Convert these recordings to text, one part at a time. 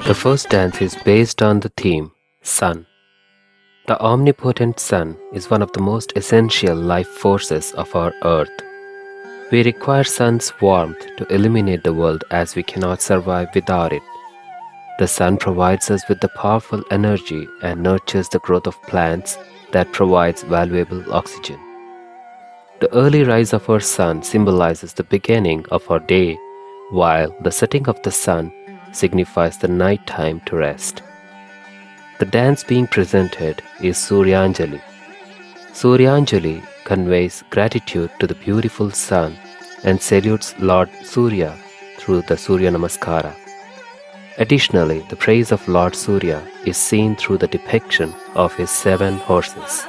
The first dance is based on the theme Sun. The omnipotent Sun is one of the most essential life forces of our Earth. We require Sun's warmth to illuminate the world as we cannot survive without it. The Sun provides us with the powerful energy and nurtures the growth of plants that provides valuable oxygen. The early rise of our Sun symbolizes the beginning of our day, while the setting of the Sun signifies the night time to rest. The dance being presented is Suryanjali. Suryanjali conveys gratitude to the beautiful sun and salutes Lord Surya through the Surya Namaskara. Additionally, the praise of Lord Surya is seen through the depiction of his 7 horses.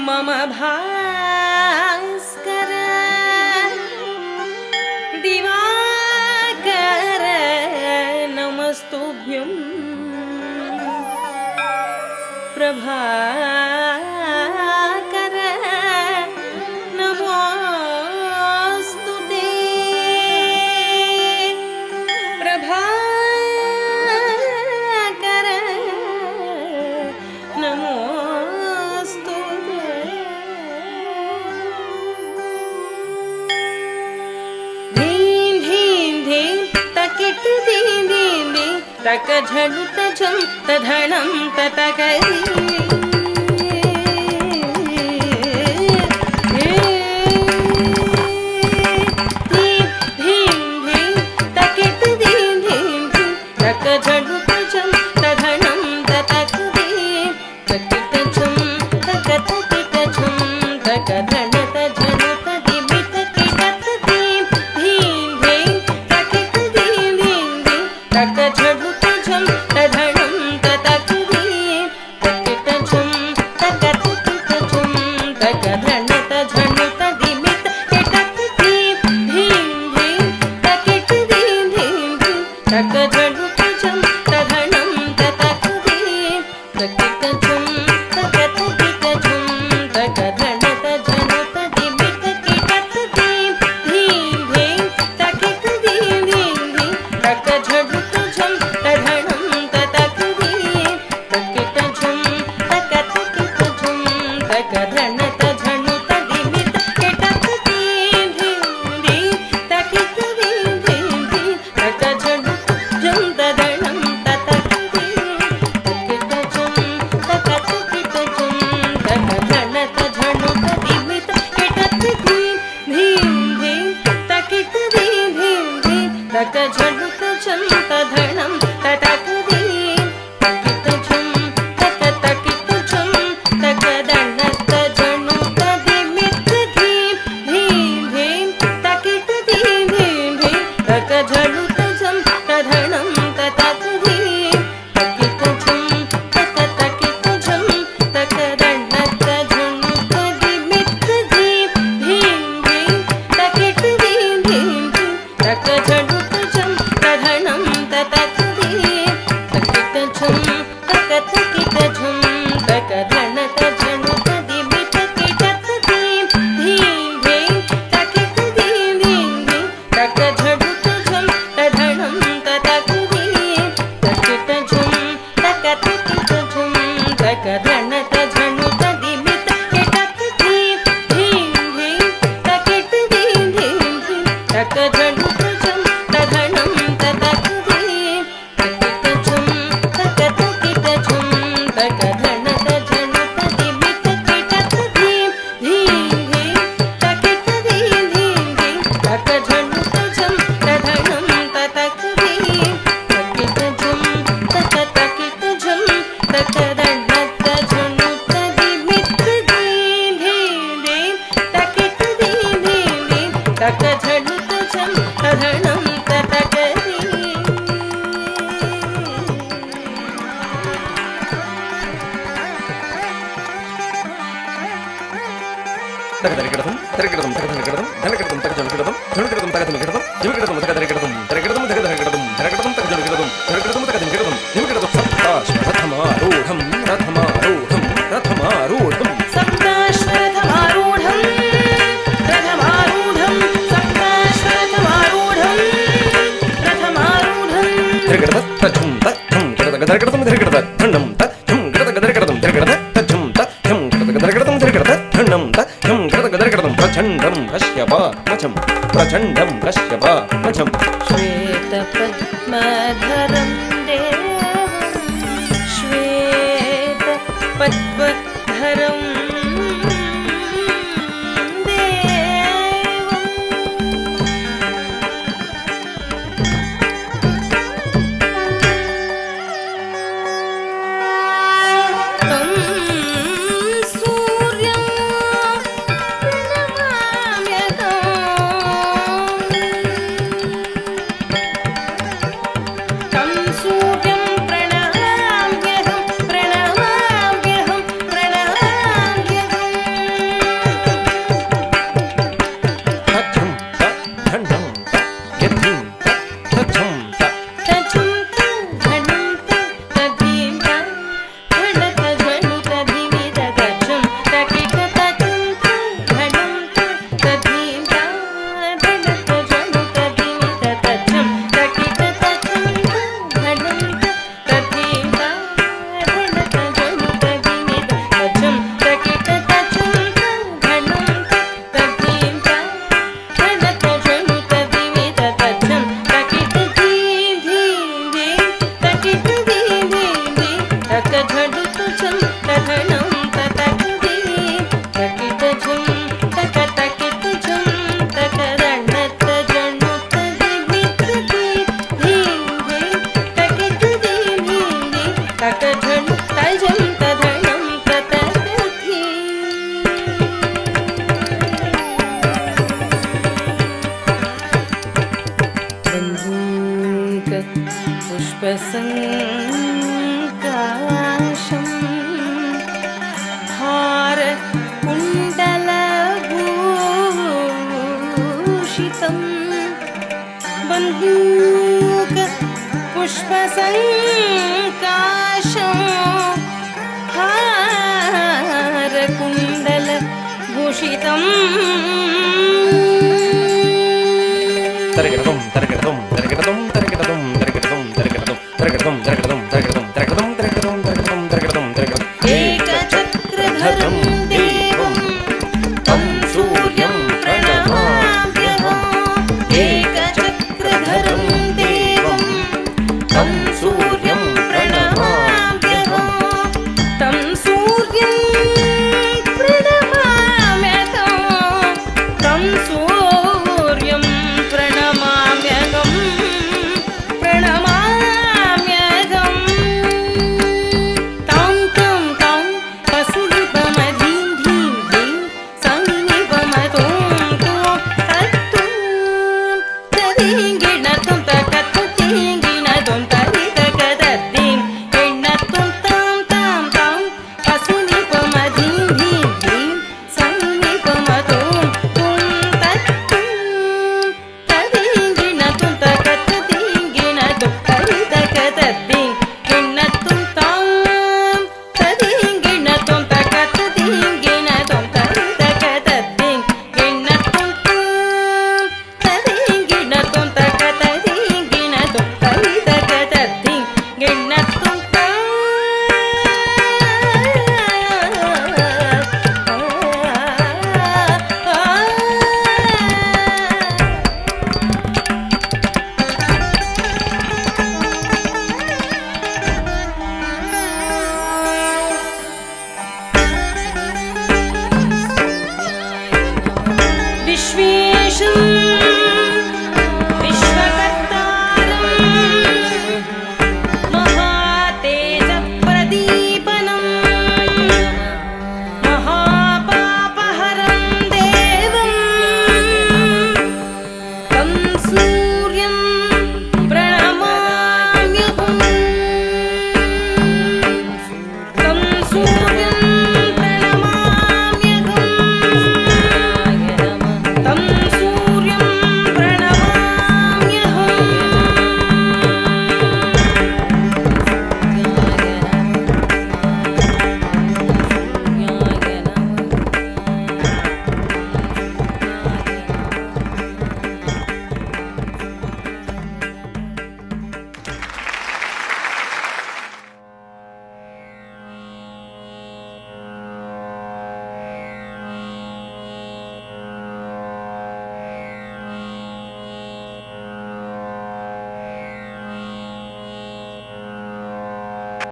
मम भास्कर दिवाकर नमस्तुभ्यं प्रभाकर नमोस्तुते प्रभाकर नमो तक झड़ुत झम तधणं ततकरी తగదరికిడతం తరికిడతం తగదరికిడతం ధనకిడతం తగజనకిడతం ధనకిడతం తగదనికిడతం జిమికిడతం తగదరికిడతం తరికిడతం తగదరికిడతం ధనకిడతం తగజనకిడతం ధనకిడతం తగదనికిడతం జిమికిడతం సప్తాశ్వరథమారూఢం రథమారూఢం రథమారూఢం సప్తాశ్వరథమారూఢం రథమారూఢం సప్తాశ్వరథమారూఢం రథమారూఢం ధరికిడత తచ్చం తచ్చం గడగడగడగడతం ధరికిడత ధండం తచ్చం గడగడగడగడతం ధరికిడత తచ్చం తచ్చం గడగడగడగడతం ధరికిడత ధండం తచ్చం గడగడగడగడతం ప్రచండం కశ్యపాత్మజం ప్రచండం కశ్యపాత్మజం శ్వేతపద్మధరం దేవం శ్వేతపద్మధరం తం సూర్యం ప్రణమామ్యహం తం సూర్యం ప్రణమామ్యహం ప్రణమామ్యహం ప్రణమామ్యహం తచ్చం ధండం యథిం తచ్చం తచం ధనం తదీం ధనత ధ్వనుత దివిద తచం తకిట తచం ధనం తదీం ధనత ధ్వనుత దివిద తచం తకిట తచం ధనం తదీం ధనత ధ్వనుత దివిద తచం తకిట తచం ధనం తదీం ధనత ధ్వనుత దివిద తచం తకిట ధీం ధీం ధీం తకిట ధీం ధీం ధీం తక ఝడు తుచం తధనం తతక ధీం తకిట ఝం తక తకిట ఝం తక రణత జణుత దివిత ధీం ధీం ధీం తకిట ధీం ధీం ధీం తక ఝడు తజం తధనం తతక ధీం బంధూక పుష్పసంకాశం హార కుండలభూషితం బంధూక పుష్పసంకాశం హార కుండలభూషితం తరికిడతం తరికిడతం